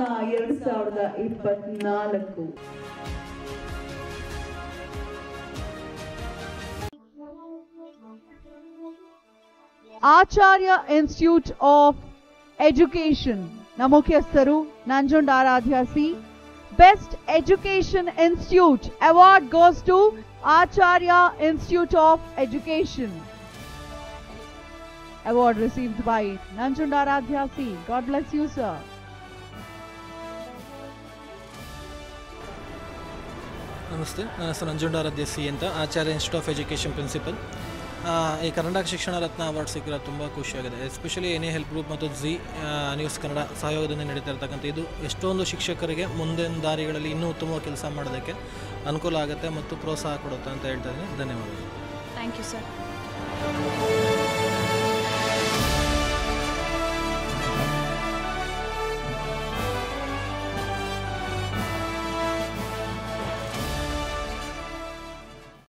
Ratna 2024. Acharya Institute of Education Namukyastaru Nanjund Aradhya C. Best Education Institute award goes to Acharya Institute of Education. Award received by Nanjund Aradhya C. God bless you, sir. ನಮಸ್ತೆ, ನನ್ನ ಹೆಸರು ನಂಜುಂಡ ಆರಾಧ್ಯ C ಅಂತ, ಆಚಾರ್ಯ institute of education principal. ಈ ಕರ್ನಾಟಕ ಶಿಕ್ಷಣ ರತ್ನ award ಸಿಕ್ಕಿರೋದು ತುಂಬ ಖುಷಿಯಾಗಿದೆ. Especially any help group ಮತ್ತು ಜಿ ನ್ಯೂಸ್ ಕನ್ನಡ ಸಹಯೋಗದಿಂದ ನಡೀತಾ ಇರ್ತಕ್ಕಂಥ ಇದು ಎಷ್ಟೊಂದು ಶಿಕ್ಷಕರಿಗೆ ಮುಂದಿನ ದಾರಿಗಳಲ್ಲಿ ಇನ್ನೂ ಉತ್ತಮವಾಗಿ ಕೆಲಸ ಮಾಡೋದಕ್ಕೆ ಅನುಕೂಲ ಆಗುತ್ತೆ ಮತ್ತು ಪ್ರೋತ್ಸಾಹ ಕೊಡುತ್ತೆ ಅಂತ ಹೇಳ್ತಾ ಇದ್ದೀನಿ. ಧನ್ಯವಾದಗಳು. Thank you sir.